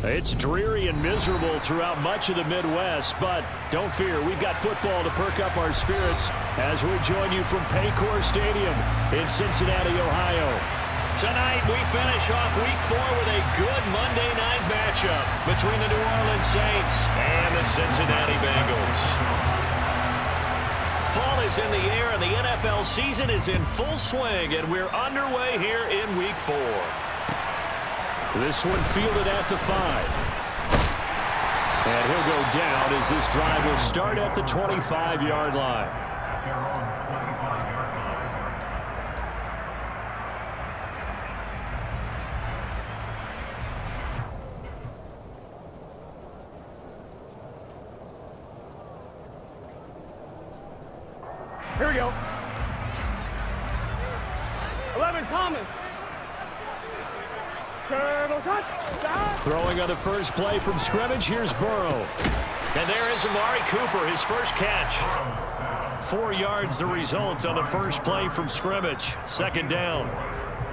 It's dreary and miserable throughout much of the Midwest, but don't fear, we've got football to perk up our spirits as we join you from Paycor Stadium in Cincinnati, Ohio. Tonight, we finish off Week 4 with a good Monday night matchup between the New Orleans Saints and the Cincinnati Bengals. Fall is in the air, and the NFL season is in full swing, and we're underway here in Week 4. This one fielded at the 5. And he'll go down as this drive will start at the 25-yard line. Here we go. 11, Thomas. Throwing on the first play from scrimmage, here's Burrow. And there is Amari Cooper, his first catch. 4 yards the result on the first play from scrimmage. Second down.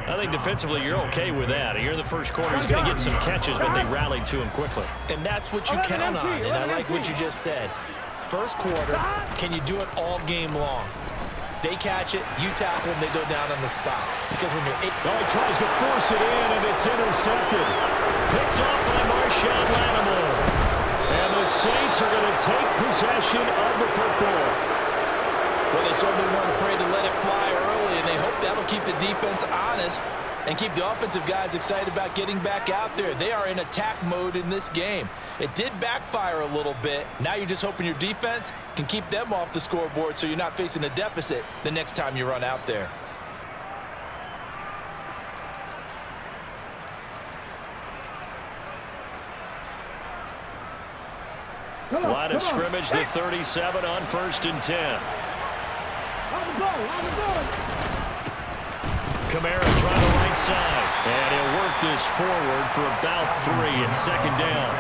I think defensively you're okay with that. Here in the first quarter, he's going to get some catches, but they rallied to him quickly. And that's what you count on, and I like what you just said. First quarter, can you do it all game long? They catch it, you tackle them, they go down on the spot. Because when you're... Well, he tries to force it in, and it's intercepted. Picked up by Marshawn Lattimore. And the Saints are going to take possession of the football. Well, they certainly weren't afraid to let it fly early, and they hope that'll keep the defense honest and keep the offensive guys excited about getting back out there. They are in attack mode in this game. It did backfire a little bit. Now you're just hoping your defense can keep them off the scoreboard so you're not facing a deficit the next time you run out there. Line of scrimmage, the 37 on 1st and 10. Kamara trying the right side. And he'll work this forward for about 3 and second down.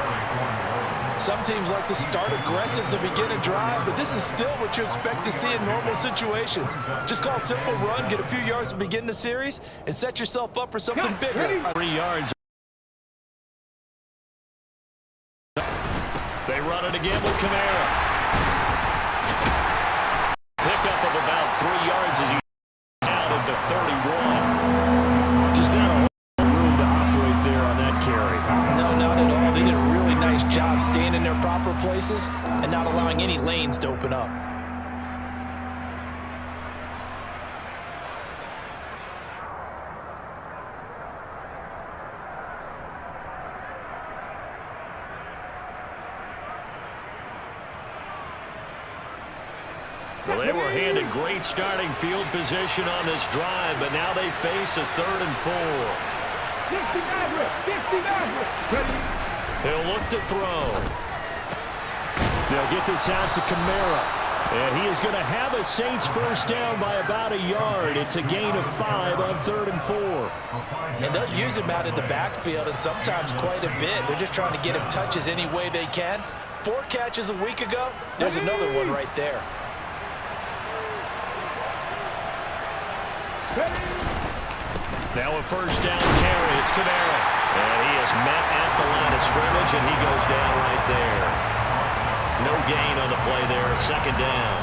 Some teams like to start aggressive to begin a drive, but this is still what you expect to see in normal situations. Just call a simple run, get a few yards to begin the series, and set yourself up for something bigger. 3 yards. They run it again with Kamara. Pickup of about 3 yards as he out at the 31. Just not a whole room to operate there on that carry. No, not at all. They did a really nice job staying in their proper places and not allowing any lanes to open up. Well, they were handed great starting field position on this drive, but now they face a 3rd and 4. He'll look to throw. They'll get this out to Kamara. And he is going to have a Saints first down by about a yard. It's a gain of 5 on 3rd and 4. And they'll use him out in the backfield, and sometimes quite a bit. They're just trying to get him touches any way they can. 4 catches a week ago. There's another one right there. Now a first down carry. It's Kamara. And he is met at the line of scrimmage, and he goes down right there. No gain on the play there. Second down.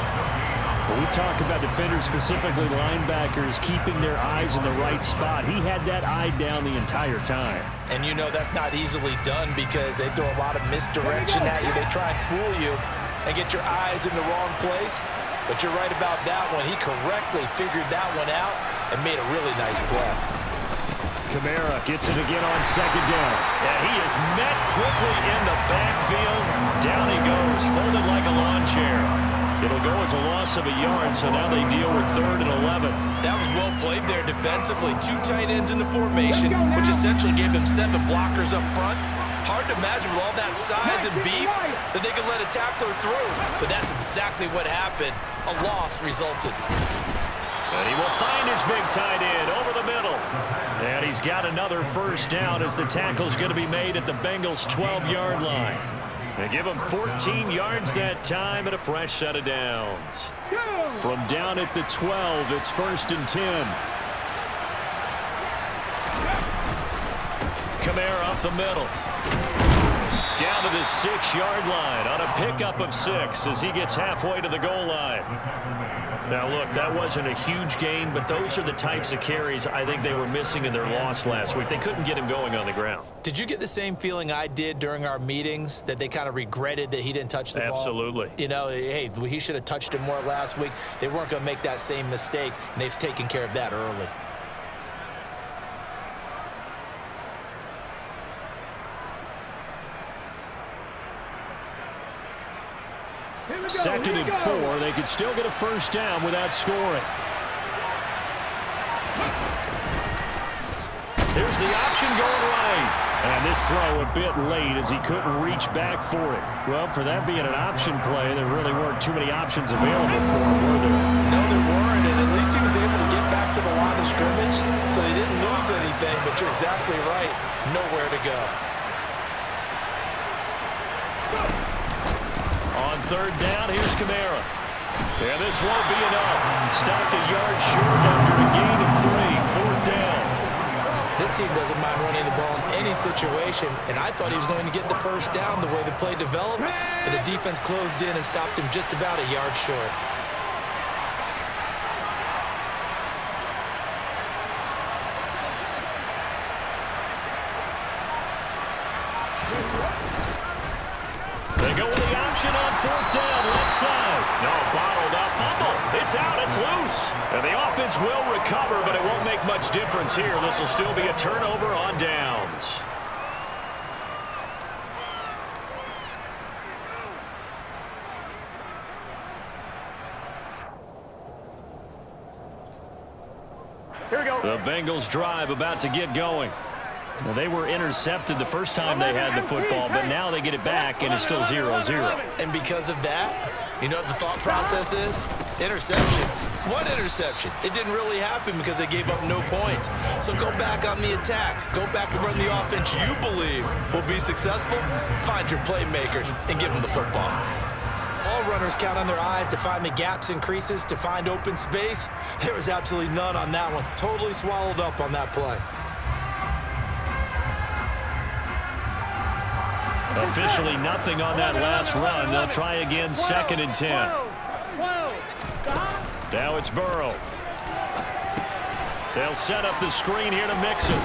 When we talk about defenders, specifically linebackers, keeping their eyes in the right spot, he had that eye down the entire time. And you know that's not easily done because they throw a lot of misdirection at you. They try and fool you and get your eyes in the wrong place. But you're right about that one. He correctly figured that one out and made a really nice play. Kamara gets it again on second down. And he is met quickly in the backfield. Down he goes, folded like a lawn chair. It'll go as a loss of a yard, so now they deal with 3rd and 11. That was well played there defensively. 2 tight ends in the formation, which essentially gave them 7 blockers up front. Hard to imagine with all that size and beef that they could let a tackler through. But that's exactly what happened. A loss resulted. And he will find his big tight end over the middle. And he's got another first down as the tackle's going to be made at the Bengals' 12-yard line. They give him 14 yards that time and a fresh set of downs. From down at the 12, it's 1st and 10. Kamara up the middle. Down to the 6-yard line on a pickup of 6 as he gets halfway to the goal line. Now, look, that wasn't a huge gain, but those are the types of carries I think they were missing in their loss last week. They couldn't get him going on the ground. Did you get the same feeling I did during our meetings, that they kind of regretted that he didn't touch the ball? Absolutely. You know, hey, he should have touched it more last week. They weren't going to make that same mistake, and they've taken care of that early. Second and 4. They could still get a first down without scoring. Here's the option going right. And this throw a bit late as he couldn't reach back for it. Well, for that being an option play, there really weren't too many options available for him, were there? No, there weren't, and at least he was able to get back to the line of scrimmage, so he didn't lose anything, but you're exactly right. Nowhere to go. On third down, here's Kamara. And this won't be enough. Stopped a yard short after a gain of 3. Fourth down. This team doesn't mind running the ball in any situation, and I thought he was going to get the first down the way the play developed, but the defense closed in and stopped him just about a yard short. They go with the option on fourth down, left side. No, bottled up, fumble. It's out, it's loose. And the offense will recover, but it won't make much difference here. This will still be a turnover on downs. Here we go. The Bengals drive about to get going. Now, they were intercepted the first time they had the football, but now they get it back, and it's still 0-0. And because of that, you know what the thought process is? Interception. What interception? It didn't really happen because they gave up no points. So go back on the attack. Go back and run the offense you believe will be successful. Find your playmakers and give them the football. All runners count on their eyes to find the gaps and creases, to find open space. There was absolutely none on that one. Totally swallowed up on that play. Officially nothing on that last run. They'll try again, second and 10. Now it's Burrow. They'll set up the screen here to Mixon.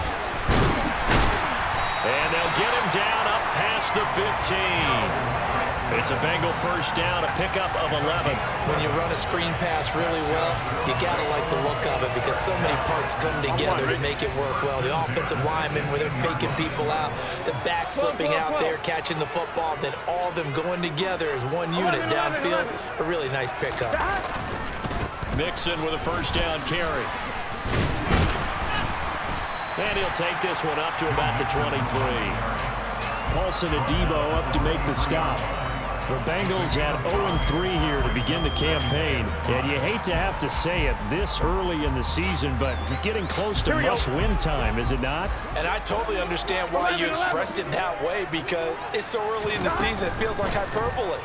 And they'll get him down up past the 15. It's a Bengal first down, a pickup of 11. When you run a screen pass really well, you got to like the look of it because so many parts come together to make it work well. The offensive linemen, where they're faking people out, the back slipping out there, catching the football, then all of them going together as one unit downfield. A really nice pickup. Mixon with a first down carry. And he'll take this one up to about the 23. Paulson Adebo up to make the stop. The Bengals had 0-3 here to begin the campaign, and you hate to have to say it this early in the season, but getting close to must-win time, is it not? And I totally understand why you expressed it that way because it's so early in the season, it feels like hyperbole.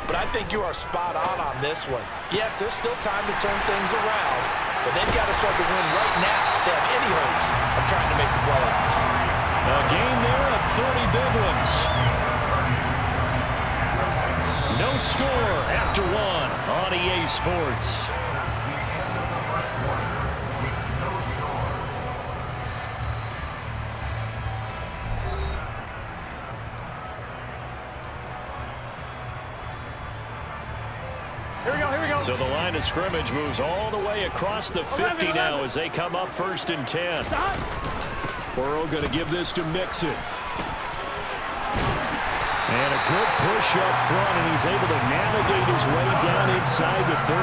But I think you are spot on this one. Yes, there's still time to turn things around, but they've got to start to win right now if they have any hopes of trying to make the playoffs. A game there of 30 big ones. No score after one on EA Sports. Here we go. So the line of scrimmage moves all the way across the 50 now as they come up first and 10. Burrow going to give this to Mixon. And a good push up front, and he's able to navigate his way down inside the 30.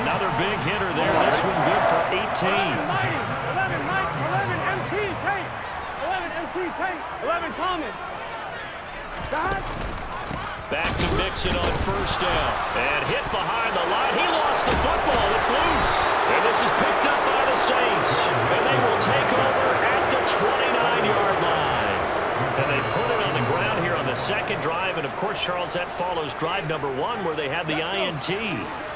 Another big hitter there. This one good for 18. 11 MT Tate. 11 MT Tate. 11 Thomas. Back to Mixon on first down. And hit behind the line. He lost the football. It's loose. And this is picked up by the Saints. And they will take over at the 29-yard line. And they put it on the ground here on the second drive, and of course, Charles, that follows drive number 1 where they had the INT.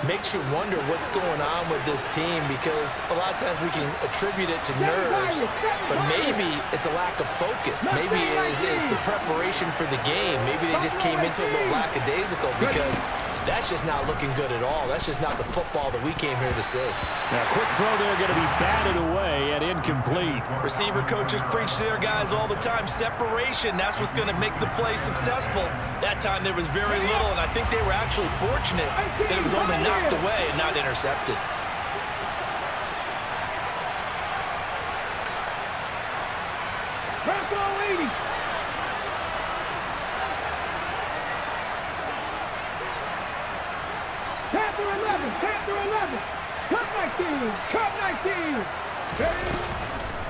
Makes you wonder what's going on with this team, because a lot of times we can attribute it to nerves, but maybe it's a lack of focus. Maybe it's the preparation for the game. Maybe they just came into a little lackadaisical, because that's just not looking good at all. That's just not the football that we came here to see. Now, quick throw there, going to be batted away and incomplete. Receiver coaches preach to their guys all the time. Separation, that's what's going to make the play successful. That time there was very little, and I think they were actually fortunate that it was only knocked away and not intercepted.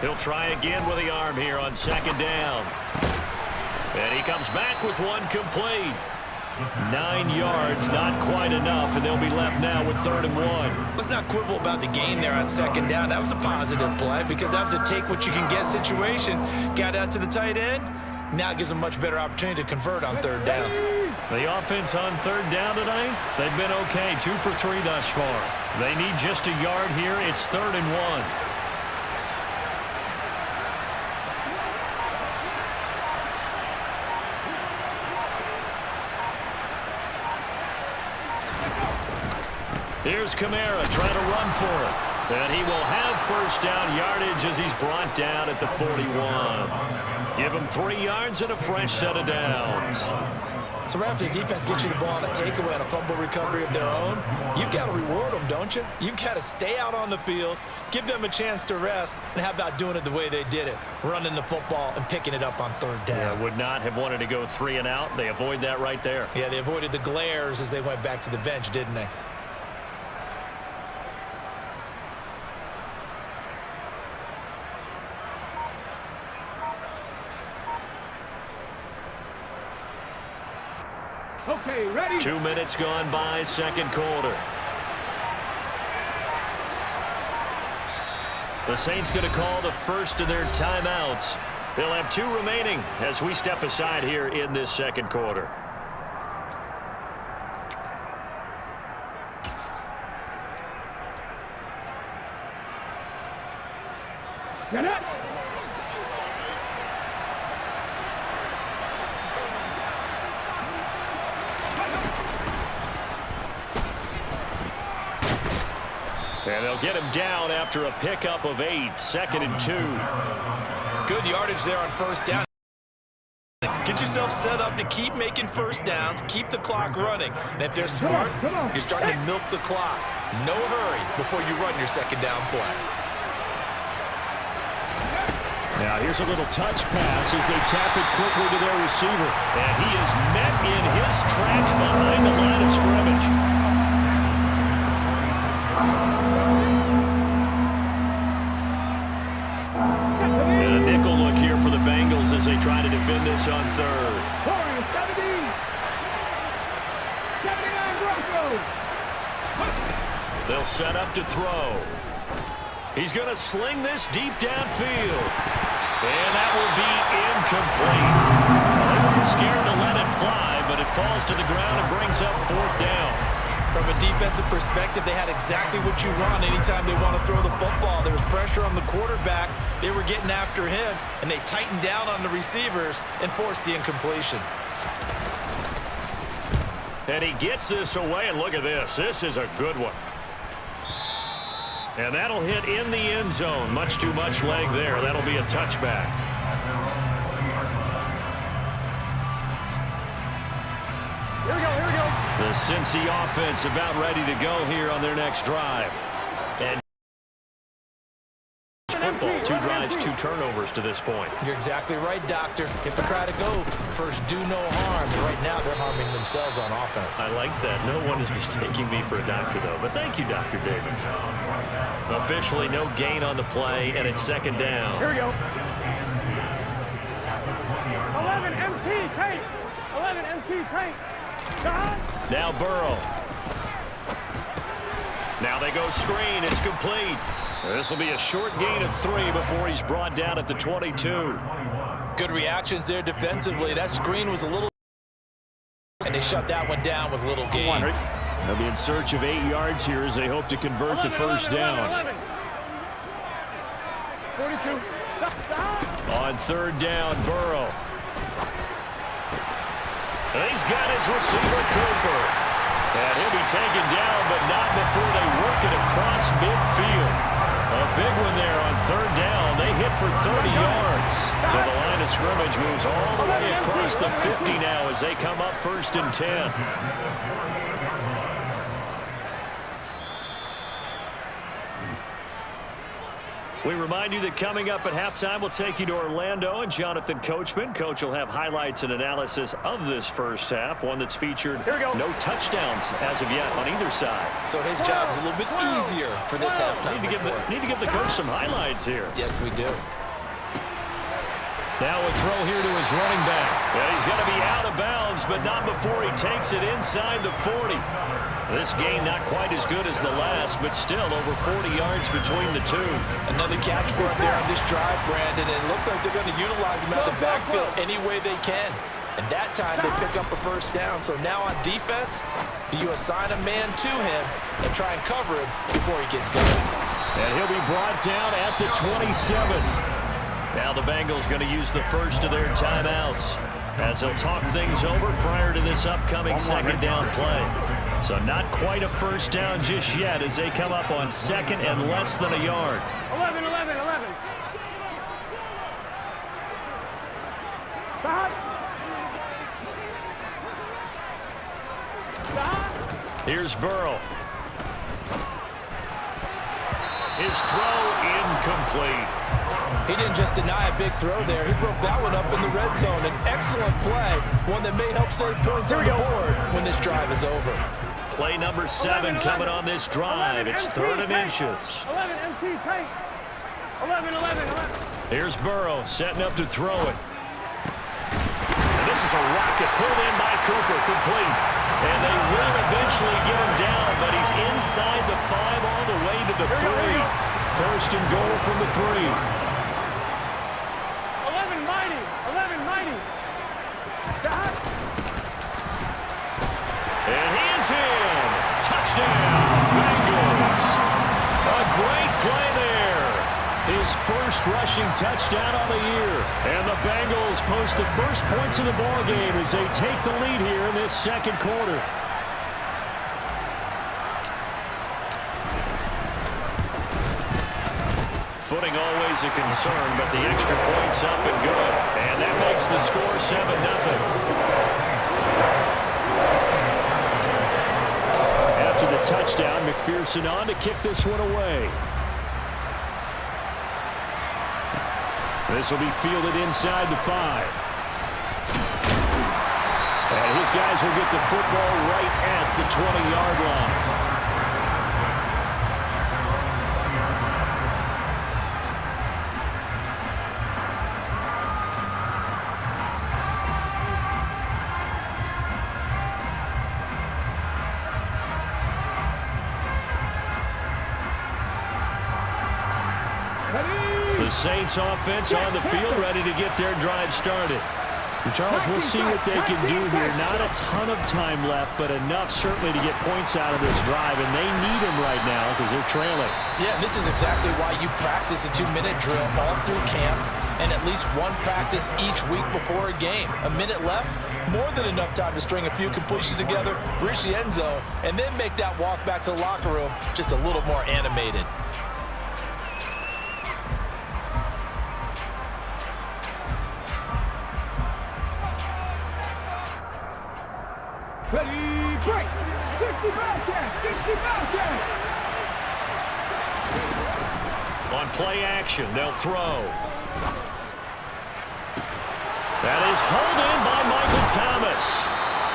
He'll try again with the arm here on second down. And he comes back with one complete. 9 yards, not quite enough, and they'll be left now with 3rd and 1. Let's not quibble about the gain there on second down. That was a positive play, because that was a take-what-you-can-get situation. Got out to the tight end. Now it gives them a much better opportunity to convert on 3rd down. The offense on 3rd down tonight, they've been okay, 2 for 3 thus far. They need just a yard here. It's 3rd and 1. Here's Kamara trying to run for it. And he will have 1st down yardage as he's brought down at the 41. Give him 3 yards and a fresh set of downs. So right after the defense gets you the ball on a takeaway and a fumble recovery of their own, you've got to reward them, don't you? You've got to stay out on the field, give them a chance to rest, and how about doing it the way they did it, running the football and picking it up on 3rd down. Yeah, would not have wanted to go 3 and out. They avoid that right there. Yeah, they avoided the glares as they went back to the bench, didn't they? Okay, ready? 2 minutes gone by, second quarter. The Saints going to call the first of their timeouts. They'll have 2 remaining as we step aside here in this second quarter. Get up! And they'll get him down after a pickup of 8, 2nd and 2. Good yardage there on 1st down. Get yourself set up to keep making 1st downs, keep the clock running. And if they're smart, you're starting to milk the clock. No hurry before you run your 2nd down play. Now here's a little touch pass as they tap it quickly to their receiver. And he is met in his tracks behind the line of scrimmage. And a nickel look here for the Bengals as they try to defend this on 3rd. 79 Broncos. They'll set up to throw. He's going to sling this deep downfield. And that will be incomplete. They weren't scared to let it fly, but it falls to the ground and brings up 4th down. From a defensive perspective, they had exactly what you want anytime they want to throw the football. There was pressure on the quarterback. They were getting after him, and they tightened down on the receivers and forced the incompletion. And he gets this away, and look at this. This is a good one. And that'll hit in the end zone. Much too much leg there. That'll be a touchback. Here we go, here we go. The Cincy offense about ready to go here on their next drive. And football, 2 drives, 2 turnovers to this point. You're exactly right, Doctor. Hippocratic oath. First, do no harm. And right now, they're harming themselves on offense. I like that. No one is mistaking me for a doctor, though. But thank you, Dr. Davis. Officially, no gain on the play, and it's 2nd down. Here we go. 11 MT tank. 11 MT tank. Now Burrow. Now they go screen. It's complete. This will be a short gain of 3 before he's brought down at the 22. Good reactions there defensively. That screen was a little shut that one down with little gain. They'll be in search of 8 yards here as they hope to convert the first down. 42. On third down, Burrow. And he's got his receiver, Cooper. And he'll be taken down, but not before they work it across midfield. A big one there on third down. They hit for 30 yards. So the line of scrimmage moves all the way across the 50 now as they come up first and 10. We remind you that coming up at halftime, we'll take you to Orlando and Jonathan Coachman. Coach will have highlights and analysis of this first half, one that's featured no touchdowns as of yet on either side. So his job's a little bit easier for this halftime. Need to give the coach some highlights here. Yes, we do. Now a throw here to his running back. And he's going to be out of bounds, but not before he takes it inside the 40. This gain not quite as good as the last, but still over 40 yards between the two. Another catch for him there on this drive, Brandon, and it looks like they're going to utilize him out of the backfield any way they can. And that time they pick up a first down. So now on defense, do you assign a man to him and try and cover him before he gets going? And he'll be brought down at the 27. Now the Bengals going to use the first of their timeouts as they'll talk things over prior to this upcoming second down play. So not quite a first down just yet as they come up on second and less than a yard. 11. Here's Burrow. His throw incomplete. He didn't just deny a big throw there. He broke that one up in the red zone. An excellent play, one that may help save points on the board when this drive is over. Play number 7 coming on this drive. It's third and inches. 11 MT tight. 11. Here's Burrow setting up to throw it. And this is a rocket pulled in by Cooper, complete. And they will eventually get him down, but he's inside the 5 all the way to the 3. First and goal from the 3. 11 mighty. And he is in. Touchdown, Bengals. A great play there. His first rushing touchdown on the year. And the Bengals post the first points of the ballgame as they take the lead here in this second quarter. Footing always a concern, but the extra point's up and good. And that makes the score 7-0. After the touchdown, McPherson on to kick this one away. This will be fielded inside the 5. And his guys will get the football right at the 20-yard line. The Saints offense on the field, ready to get their drive started. And Charles, we'll see what they can do here. Not a ton of time left, but enough certainly to get points out of this drive, and they need them right now because they're trailing. Yeah, this is exactly why you practice a 2-minute drill all through camp and at least one practice each week before a game. A minute left, more than enough time to string a few completions together, reach the end zone, and then make that walk back to the locker room just a little more animated. Ready, break. 60 Bellcat. On play action, they'll throw. That is hauled in by Michael Thomas.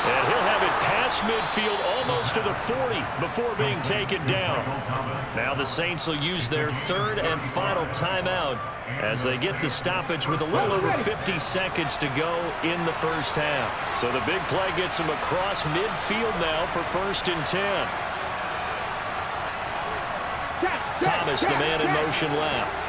And he'll have it past midfield almost to the 40 before being taken down. Now the Saints will use their third and final timeout as they get the stoppage with a little over 50 seconds to go in the first half. So the big play gets them across midfield now for first and 10. Thomas, the man in motion left.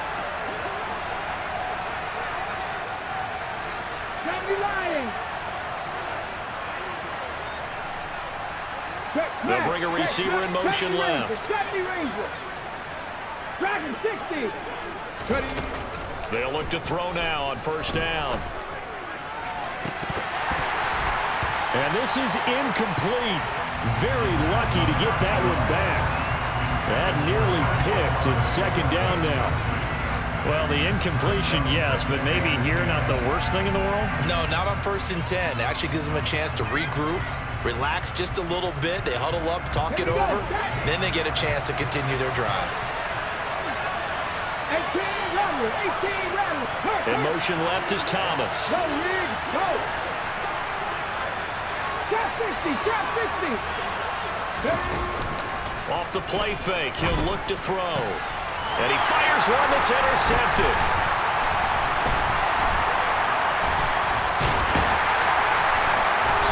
They'll bring a receiver in motion left. 70 Ranger. Dragon 60. They'll look to throw now on first down. And this is incomplete. Very lucky to get that one back. That nearly picked. It's second down now. Well, the incompletion, yes, but maybe here not the worst thing in the world? No, not on 1st and 10. Actually gives them a chance to regroup, relax just a little bit. They huddle up, talk it over. Then they get a chance to continue their drive. 18 Rattler. 18 Rattler. In motion left is Thomas. Go, Reed. Go. Trap 60. Trap 60. Off the play fake, he'll look to throw. And he fires one that's intercepted.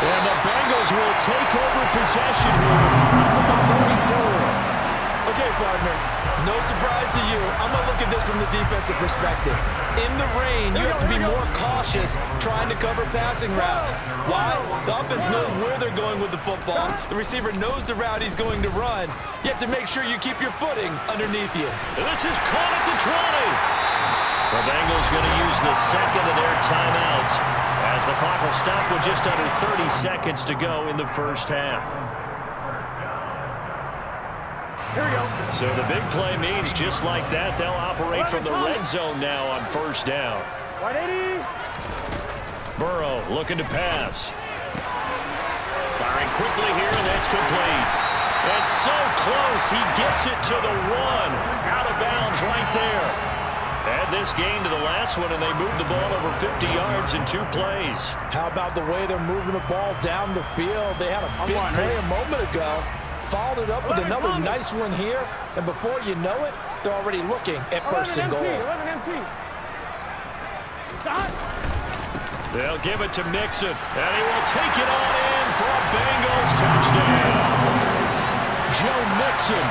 And the Bengals will take over possession here at the 44. Okay, partner, no surprise to you. I'm going to look at this from the defensive perspective. In the rain, you have to be more cautious trying to cover passing routes. Why? The offense knows where they're going with the football. The receiver knows the route he's going to run. You have to make sure you keep your footing underneath you. This is caught at the 20. The Bengals going to use the second of their timeouts as the clock will stop with just under 30 seconds to go in the first half. Here we go. So the big play means just like that, they'll operate from the red zone now on first down. 180. Burrow looking to pass. Firing quickly here, and that's complete. It's so close, he gets it to the 1. Out of bounds right there. Add this game to the last one, and they moved the ball over 50 yards in 2 plays. How about the way they're moving the ball down the field? They had a big play a moment ago. Followed it up with another nice one here, and before you know it, they're already looking at first and goal. 11 MT. Stop. They'll give it to Mixon, and he will take it on in for a Bengals touchdown. Joe Mixon,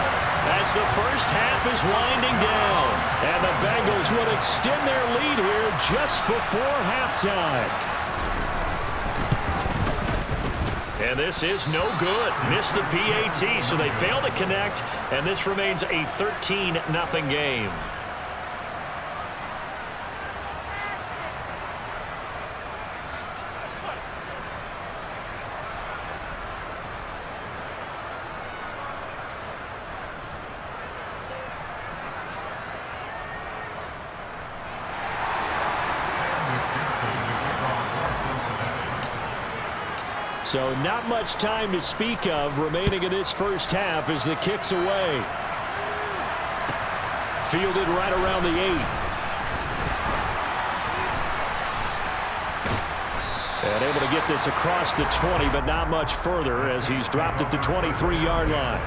as the first half is winding down, and the Bengals would extend their lead here just before halftime. And this is no good. Missed the PAT, so they fail to connect, and this remains a 13-0 game. So not much time to speak of remaining in this first half as the kick's away. Fielded right around the 8. And able to get this across the 20, but not much further as he's dropped at the 23-yard line.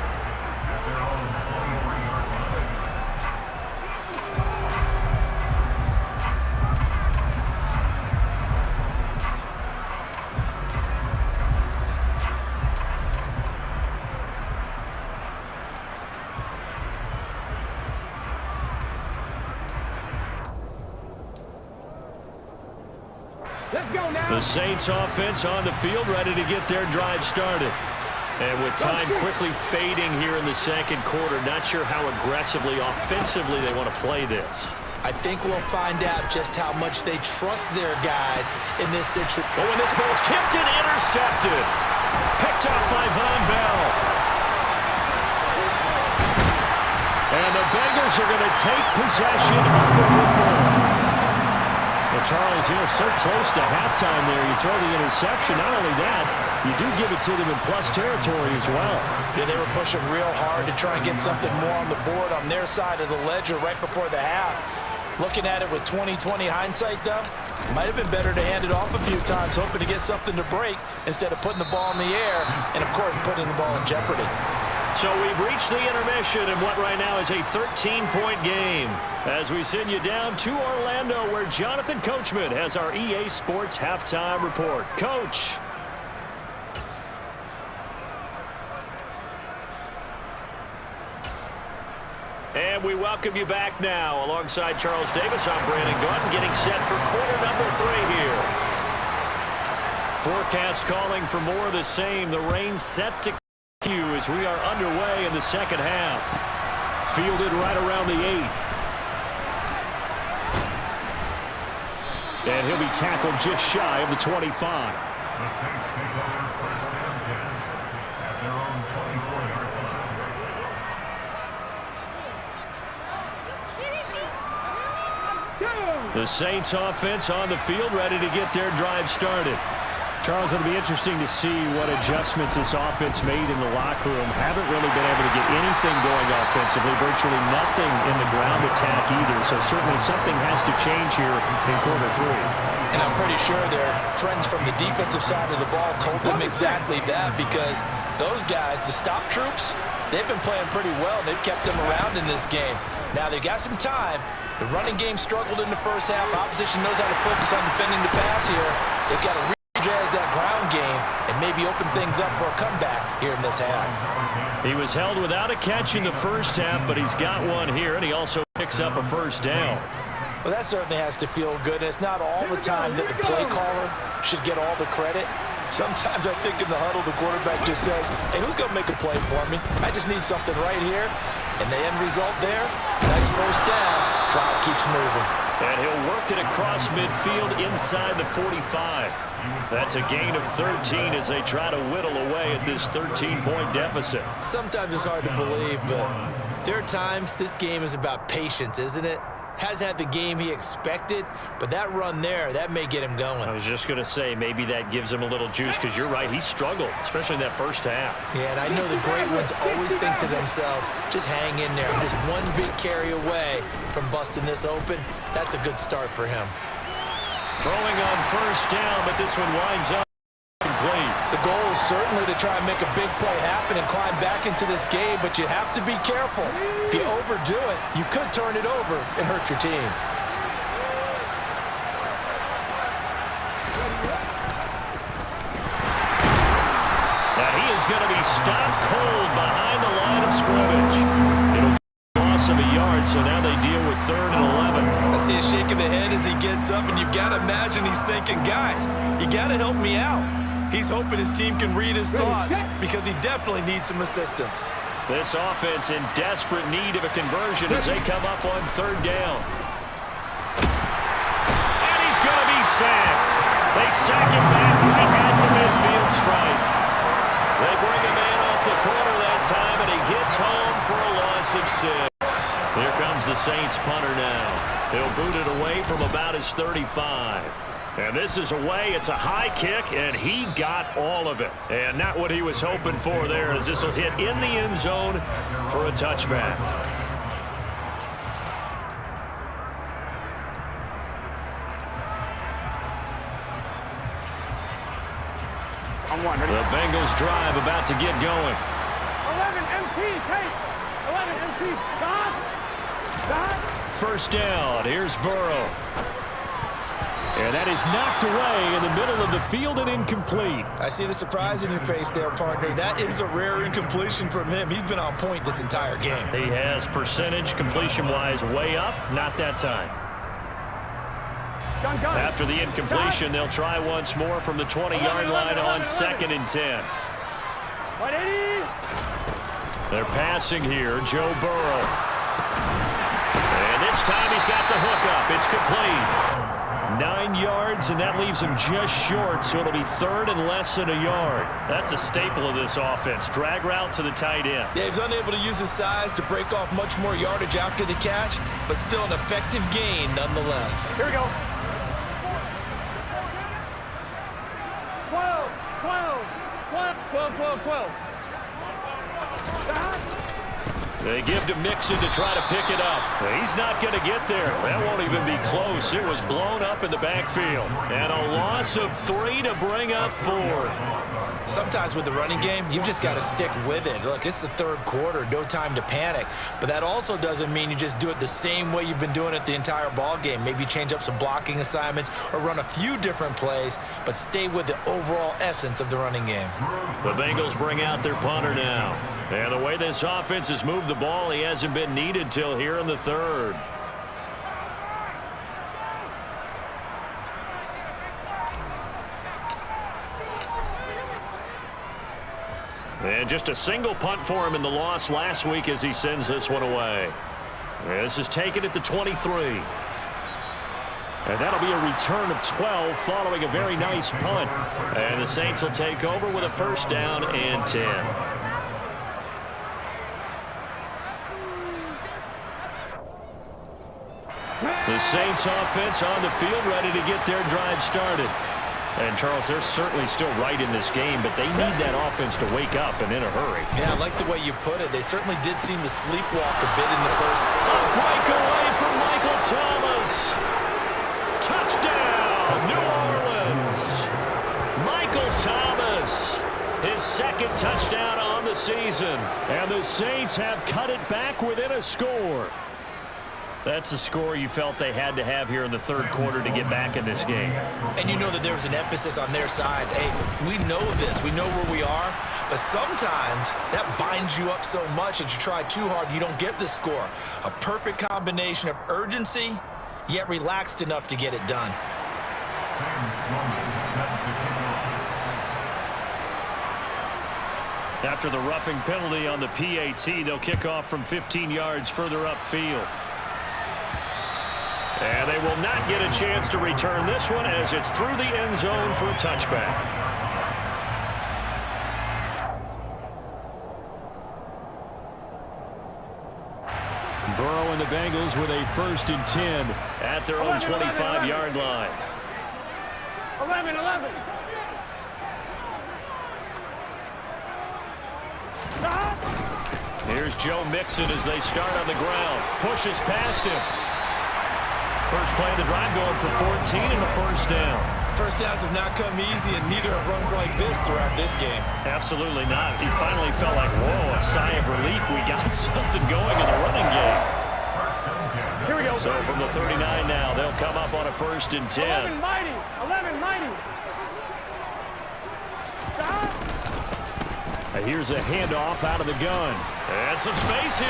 The Saints offense on the field, ready to get their drive started. And with time quickly fading here in the second quarter, not sure how aggressively, offensively they want to play this. I think we'll find out just how much they trust their guys in this situation. Oh, and this ball's tipped and intercepted. Picked up by Von Bell. And the Bengals are going to take possession of the football. Well, Charles, so close to halftime there. You throw the interception. Not only that, you do give it to them in plus territory as well. Yeah, they were pushing real hard to try and get something more on the board on their side of the ledger right before the half. Looking at it with 20/20 hindsight, though, might have been better to hand it off a few times, hoping to get something to break instead of putting the ball in the air and, of course, putting the ball in jeopardy. So we've reached the intermission in what right now is a 13-point game as we send you down to Orlando where Jonathan Coachman has our EA Sports halftime report. Coach. And we welcome you back now. Alongside Charles Davis, I'm Brandon Gunn getting set for quarter number 3 here. Forecast calling for more of the same. The rain set to continue as we are underway in the second half. Fielded right around the 8. And he'll be tackled just shy of the 25. The Saints offense on the field, ready to get their drive started. Charles, it'll be interesting to see what adjustments this offense made in the locker room. Haven't really been able to get anything going offensively, virtually nothing in the ground attack either. So certainly something has to change here in quarter 3. And I'm pretty sure their friends from the defensive side of the ball told them exactly that, because those guys, the stop troops, they've been playing pretty well. They've kept them around in this game. Now they've got some time. The running game struggled in the first half. Opposition knows how to focus on defending the pass here. They've got to re-jazz that ground game and maybe open things up for a comeback here in this half. He was held without a catch in the first half, but he's got one here, and he also picks up a first down. Well, that certainly has to feel good, and it's not all the time that the play caller should get all the credit. Sometimes I think in the huddle, the quarterback just says, hey, who's going to make a play for me? I just need something right here. And the end result there, nice first down. Drive keeps moving. And he'll work it across midfield inside the 45. That's a gain of 13 as they try to whittle away at this 13-point deficit. Sometimes it's hard to believe, but there are times this game is about patience, isn't it? Hasn't had the game he expected, but that run there, that may get him going. I was just going to say, maybe that gives him a little juice, because you're right, he struggled, especially in that first half. Yeah, and I know the great ones always think to themselves, just hang in there. Just one big carry away from busting this open. That's a good start for him. Throwing on first down, but this one winds up complete. The goal is certainly to try and make a big play happen and climb back into this game, but you have to be careful. If you overdo it, you could turn it over and hurt your team. And he is going to be stopped cold behind the line of scrimmage. It'll be a loss of a yard, so now they deal with 3rd and 11. I see a shake of the head as he gets up, and you've got to imagine he's thinking, guys, you got to help me out. He's hoping his team can read his thoughts because he definitely needs some assistance. This offense in desperate need of a conversion as they come up on 3rd down. And he's going to be sacked. They sack him back right at the midfield stripe. They bring a man off the corner that time, and he gets home for a loss of 6. Here comes the Saints punter now. He'll boot it away from about his 35. And this is away. It's a high kick, and he got all of it. And not what he was hoping for there, as this will hit in the end zone for a touchback. The Bengals drive about to get going. 11 MT, take. 11 MT, stop. First down. Here's Burrow. And that is knocked away in the middle of the field and incomplete. I see the surprise in your face there, partner. That is a rare incompletion from him. He's been on point this entire game. He has percentage completion-wise way up. Not that time. After the incompletion, they'll try once more from the 20-yard line on 2nd and 10. They're passing here. Joe Burrow. And this time he's got the hook up. It's complete. 9 yards, and that leaves him just short, so it'll be 3rd and less than a yard. That's a staple of this offense. Drag route to the tight end. Yeah, he's unable to use his size to break off much more yardage after the catch, but still an effective gain nonetheless. Here we go. 12, 12, 12, 12, 12, 12. They give to Mixon to try to pick it up. He's not going to get there. That won't even be close. It was blown up in the backfield. And a loss of 3 to bring up 4. Sometimes with the running game, you've just got to stick with it. Look, it's the 3rd quarter, no time to panic. But that also doesn't mean you just do it the same way you've been doing it the entire ball game. Maybe change up some blocking assignments or run a few different plays, but stay with the overall essence of the running game. The Bengals bring out their punter now. And the way this offense has moved the ball, he hasn't been needed till here in the 3rd. And just a single punt for him in the loss last week as he sends this one away. This is taken at the 23. And that'll be a return of 12 following a very nice punt. And the Saints will take over with a first down and 10. The Saints offense on the field ready to get their drive started. And, Charles, they're certainly still right in this game, but they need that offense to wake up and in a hurry. Yeah, I like the way you put it. They certainly did seem to sleepwalk a bit in the first. A breakaway from Michael Thomas. Touchdown, New Orleans. Michael Thomas, his second touchdown on the season. And the Saints have cut it back within a score. That's a score you felt they had to have here in the third quarter to get back in this game. And you know that there was an emphasis on their side. Hey, we know this. We know where we are. But sometimes that binds you up so much that you try too hard, you don't get the score. A perfect combination of urgency, yet relaxed enough to get it done. After the roughing penalty on the PAT, they'll kick off from 15 yards further upfield. And they will not get a chance to return this one as it's through the end zone for a touchback. Burrow and the Bengals with a 1st and 10 at their own 25-yard line. 11. Here's Joe Mixon as they start on the ground. Pushes past him. First play of the drive going for 14 and a first down. First downs have not come easy, and neither have runs like this throughout this game. Absolutely not. He finally felt like, whoa, a sigh of relief. We got something going in the running game. Here we go. So from the 39 now, they'll come up on a 1st and 10. 11 mighty. Stop. Here's a handoff out of the gun. And some space here.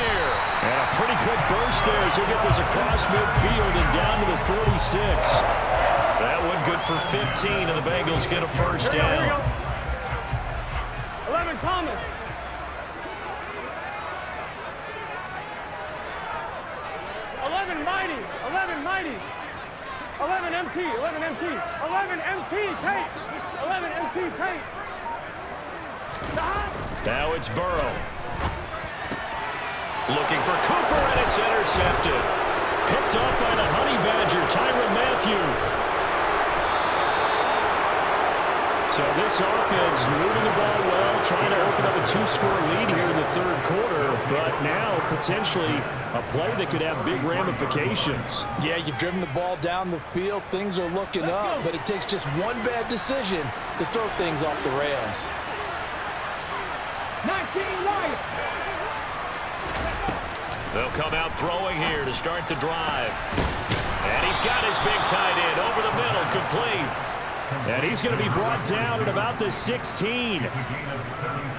And a pretty quick burst there as he'll get this across midfield and down to the 46. That one good for 15, and the Bengals get a first down. Here we go. 11 Thomas. 11 mighty. 11 MT. 11 MT, Tate. 11 MT, Tate. Stop. Now it's Burrow. Looking for Cooper, and it's intercepted. Picked off by the Honey Badger, Tyrann Mathieu. So this offense moving the ball well, trying to open up a 2-score lead here in the third quarter, but now potentially a play that could have big ramifications. Yeah, you've driven the ball down the field. Things are looking up, but it takes just one bad decision to throw things off the rails. 19 right. They'll come out throwing here to start the drive. And he's got his big tight end over the middle, complete. And he's going to be brought down at about the 16.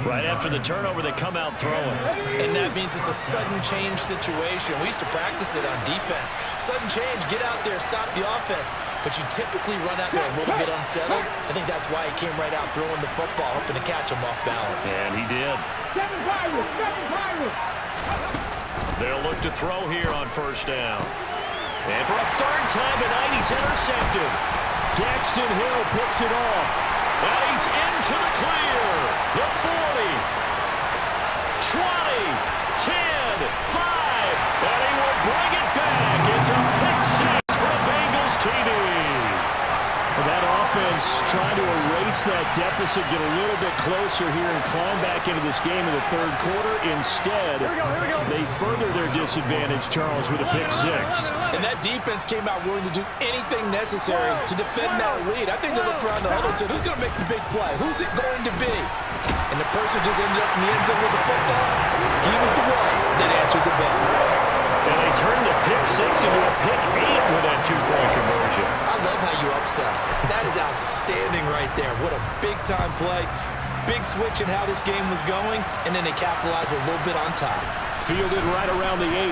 Right after the turnover, they come out throwing. And that means it's a sudden change situation. We used to practice it on defense. Sudden change, get out there, stop the offense. But you typically run out there a little bit unsettled. I think that's why he came right out throwing the football, hoping to catch him off balance. And he did. They'll look to throw here on first down. And for a third time tonight, he's intercepted. Daxton Hill picks it off. And he's into the clear. The 40, 20, 10, 5. And he will bring it back. It's a pick six for the Bengals TD. That offense trying to erase that deficit, get a little bit closer here and climb back into this game in the third quarter. Instead, Here we go. they further their disadvantage, Charles, with a pick six. And that defense came out willing to do anything necessary to defend that lead. I think they looked around the huddle and said, who's going to make the big play? Who's it going to be? And the person just ended up in the end zone with the football. He was the one that answered the bell. And they turned the pick six into a pick 8 with that 2-point conversion. I love how you upsell. That is outstanding right there. What a big-time play. Big switch in how this game was going, and then they capitalized a little bit on top. Fielded right around the 8.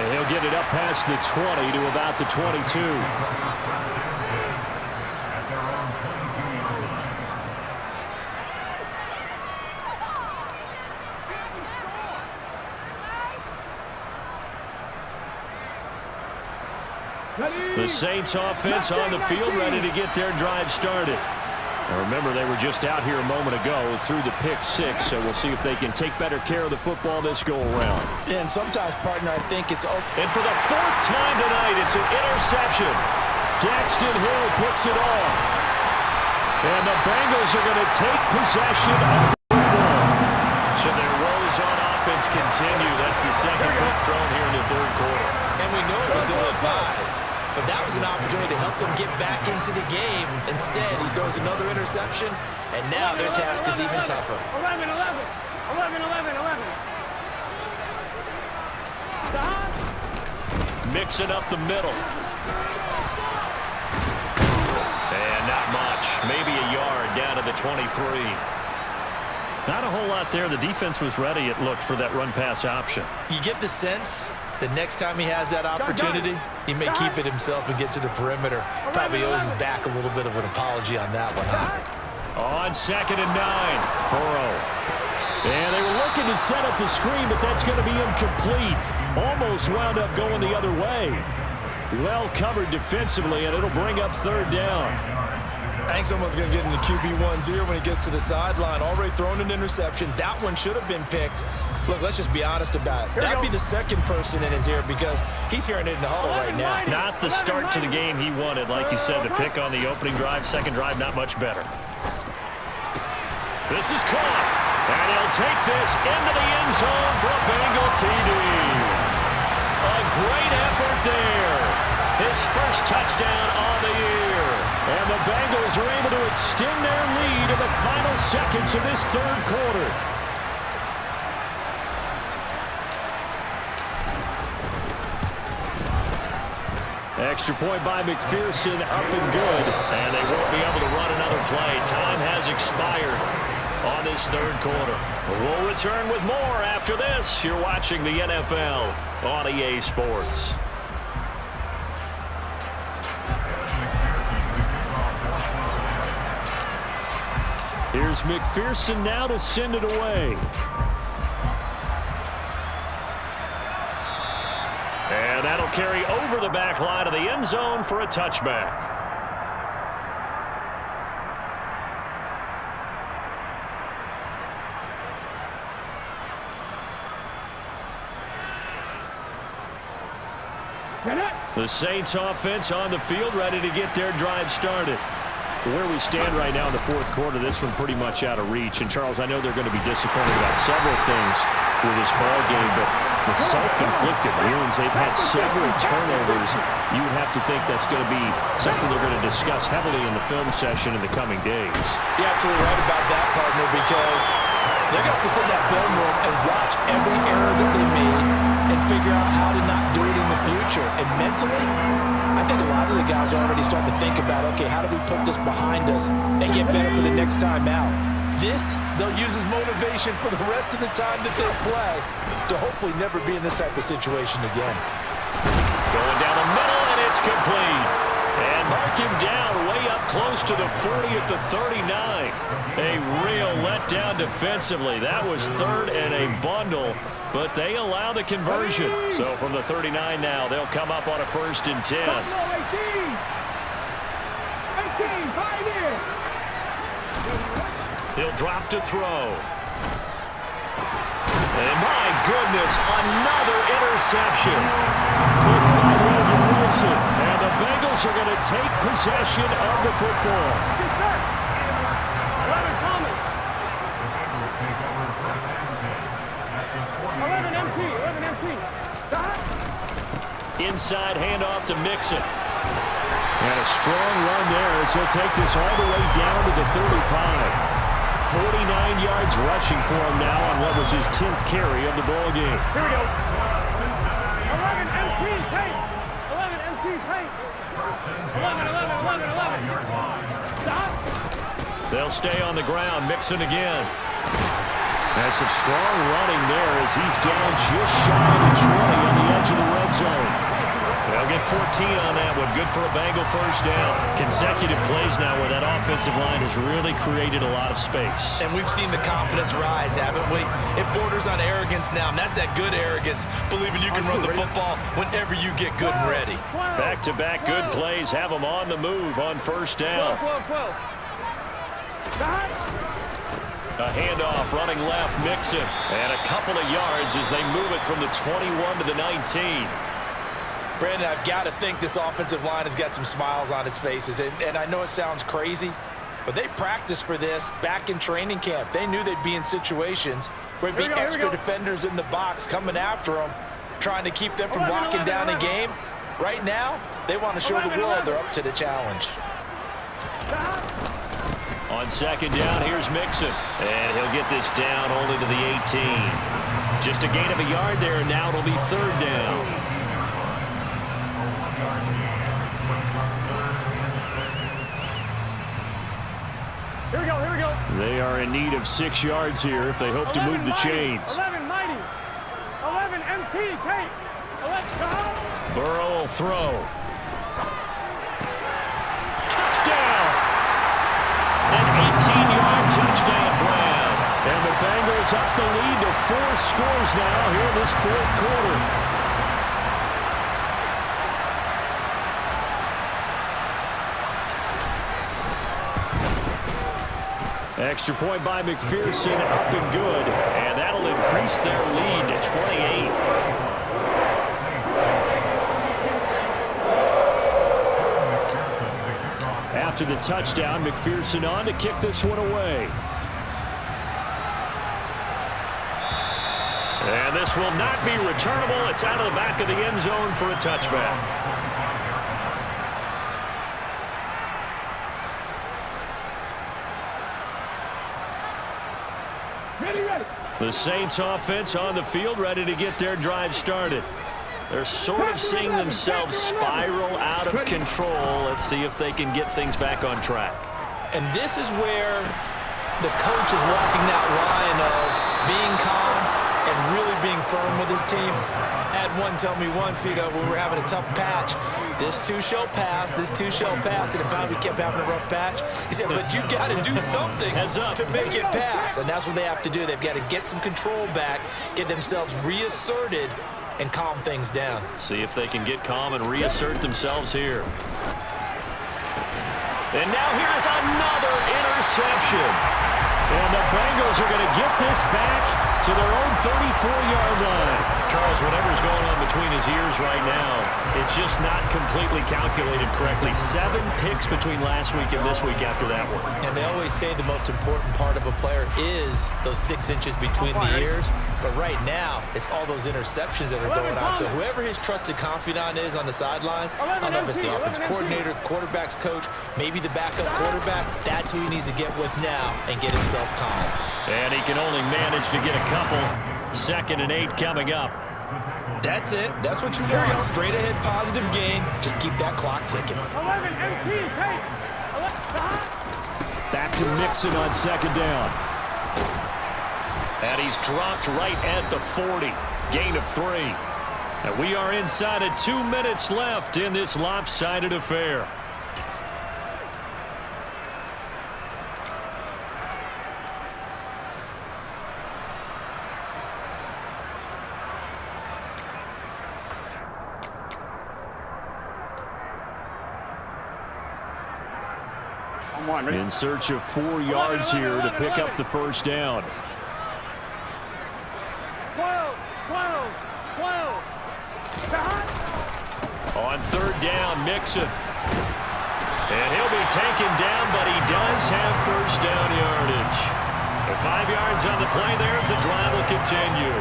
And he'll get it up past the 20 to about the 22. The Saints offense on the field, ready to get their drive started. Now remember, they were just out here a moment ago through the pick six, so we'll see if they can take better care of the football this go-around. Yeah, and sometimes, partner, I think it's open. And for the fourth time tonight, it's an interception. Daxton Hill picks it off. And the Bengals are going to take possession of the football. So their woes on offense continue. That's the second pick thrown here in the third quarter. And we know it was ill-advised. But that was an opportunity to help them get back into the game. Instead, he throws another interception, and now their task is even tougher. 11, 11. 11, 11, 11. Mixing up the middle. And not much. Maybe a yard down to the 23. Not a whole lot there. The defense was ready, it looked, for that run-pass option. You get the sense that next time he has that opportunity, he may keep it himself and get to the perimeter. Probably owes his back a little bit of an apology on that one, huh? On 2nd and 9, Burrow. And they were looking to set up the screen, but that's going to be incomplete. Almost wound up going the other way. Well covered defensively, and it'll bring up third down. I think someone's going to get into QB1's ear when he gets to the sideline. Already thrown an interception. That one should have been picked. Look, let's just be honest about it. That'd be the second person in his ear because he's hearing it in the huddle right now. Not the start to the game he wanted. Like you said, the pick on the opening drive, second drive, not much better. This is caught. And he'll take this into the end zone for a Bengal TD. A great effort there. His first touchdown on the year. And the Bengals are able to extend their lead in the final seconds of this third quarter. Extra point by McPherson, up and good. And they won't be able to run another play. Time has expired on this third quarter. We'll return with more after this. You're watching the NFL on EA Sports. Here's McPherson now to send it away. And that'll carry over the back line of the end zone for a touchback. The Saints offense on the field, ready to get their drive started. Where we stand right now in the fourth quarter, this one pretty much out of reach. And, Charles, I know they're going to be disappointed about several things with this ball game, but the self-inflicted wounds, they've had several turnovers. You would have to think that's going to be something they're going to discuss heavily in the film session in the coming days. You're absolutely right about that, partner, because they're going to have to sit in that film room and watch every error that they made and figure out how to not do it in the future. And mentally, I think a lot of the guys are already starting to think about, okay, how do we put this behind us and get better for the next time out? This, they'll use as motivation for the rest of the time that they play to hopefully never be in this type of situation again. Going down the middle, and it's complete. And mark him down way up close to the 40 at the 39. A real letdown defensively. That was third and a bundle, but they allow the conversion. So from the 39 now, they'll come up on a 1st and 10. 18, 5 here. He'll drop to throw. And my goodness, another interception. Picked by Logan Wilson. And the Bengals are going to take possession of the football. 11 coming. 11 empty. 11 empty. Inside handoff to Mixon. And a strong run there as he'll take this all the way down to the 35. 49 yards rushing for him now on what was his 10th carry of the ball game. Here we go. 11 empty tape. 11 empty tape. 11, 11, 11, 11. Stop. They'll stay on the ground. Mixon again. Has some strong running there as he's down just shy of the 20 on the edge of the red zone. They'll get 14 on that one. Good for a Bengal first down. Consecutive plays now where that offensive line has really created a lot of space. And we've seen the confidence rise, haven't we? It borders on arrogance now, and that's that good arrogance, believing you can run the football whenever you get good and ready. Back-to-back good plays have them on the move on first down. A handoff running left, Mixon. And a couple of yards as they move it from the 21 to the 19. Brandon, I've got to think this offensive line has got some smiles on its faces. And I know it sounds crazy, but they practiced for this back in training camp. They knew they'd be in situations where there'd be extra defenders in the box coming after them, trying to keep them from locking down a game. Right now, they want to show the world they're up to the challenge. On second down, here's Mixon. And he'll get this down only to the 18. Just a gain of a yard there, and now it'll be third down. Here we go, here we go. They are in need of 6 yards here if they hope to move the chains. 11 mighty. 11 MT, Kate. 11, Burrow will throw. Touchdown! An 18-yard touchdown grab. And the Bengals up the lead to 4 scores now here in this fourth quarter. Extra point by McPherson, up and good, and that'll increase their lead to 28. After the touchdown, McPherson on to kick this one away. And this will not be returnable. It's out of the back of the end zone for a touchback. The Saints offense on the field, ready to get their drive started. They're sort of seeing themselves spiral out of control. Let's see if they can get things back on track. And this is where the coach is walking that line of being calm and really being firm with his team. Had one tell me once, when we were having a tough patch, this too shall pass, this too shall pass, and finally we kept having a rough patch. He said, but you got to do something to make it pass, and that's what they have to do. They've got to get some control back, get themselves reasserted, and calm things down. See if they can get calm and reassert themselves here. And now here's another interception. And the Bengals are going to get this back to their own 34-yard line. Charles, whatever's going on between his ears right now, it's just not completely calculated correctly. 7 picks between last week and this week after that one. And they always say the most important part of a player is those 6 inches between the ears. But right now, it's all those interceptions that are going on. So whoever his trusted confidant is on the sidelines, I don't know if it's the offense coordinator, the quarterback's coach, maybe the backup quarterback, that's who he needs to get with now and get himself calm. And he can only manage to get a couple. 2nd and 8 coming up. That's it. That's what you want. Straight ahead positive gain. Just keep that clock ticking. 11 MT, Kate. Back to Mixon on second down. And he's dropped right at the 40. Gain of 3. And we are inside of 2 minutes left in this lopsided affair. In search of 4 yards here to pick up the first down. 12. On third down, Mixon. And he'll be taken down, but he does have first down yardage. And 5 yards on the play there as the drive will continue.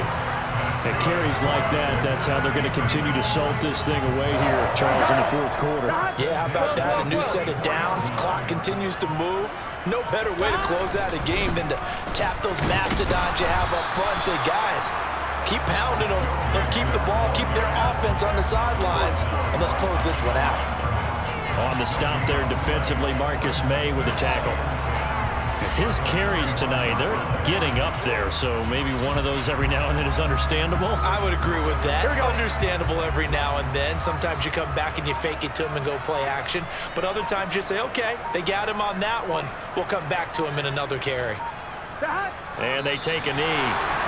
And carries like that, that's how they're going to continue to salt this thing away here, Charles, in the fourth quarter. Yeah, how about that? A new set of downs. Clock continues to move. No better way to close out a game than to tap those mastodons you have up front and say, guys, keep pounding them. Let's keep the ball, keep their offense on the sidelines, and let's close this one out. On the stop there defensively, Marcus May with a tackle. His carries tonight, they're getting up there, so maybe one of those every now and then is understandable. I would agree with that. Understandable every now and then. Sometimes you come back and you fake it to him and go play action. But other times you say, okay, they got him on that one. We'll come back to him in another carry. And they take a knee.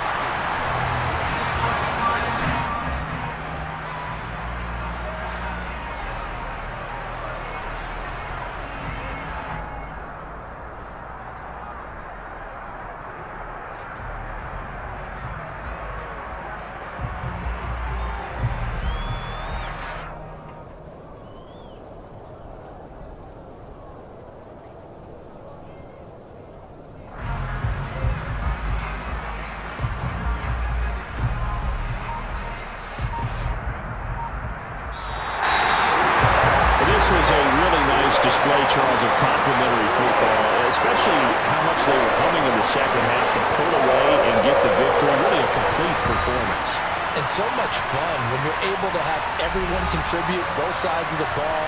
This was a really nice display, Charles, of complimentary football, especially how much they were humming in the second half to pull away and get the victory. Really a complete performance. And so much fun when you're able to have everyone contribute both sides of the ball.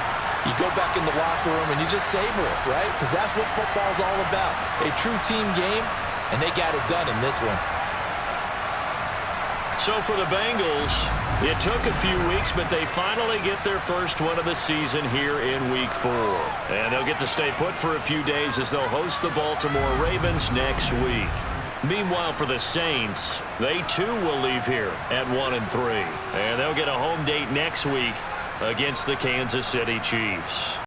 You go back in the locker room and you just savor it, right? Because that's what football's all about. A true team game, and they got it done in this one. So for the Bengals, it took a few weeks, but they finally get their first one of the season here in Week 4. And they'll get to stay put for a few days as they'll host the Baltimore Ravens next week. Meanwhile, for the Saints, they too will leave here at 1-3. And they'll get a home date next week against the Kansas City Chiefs.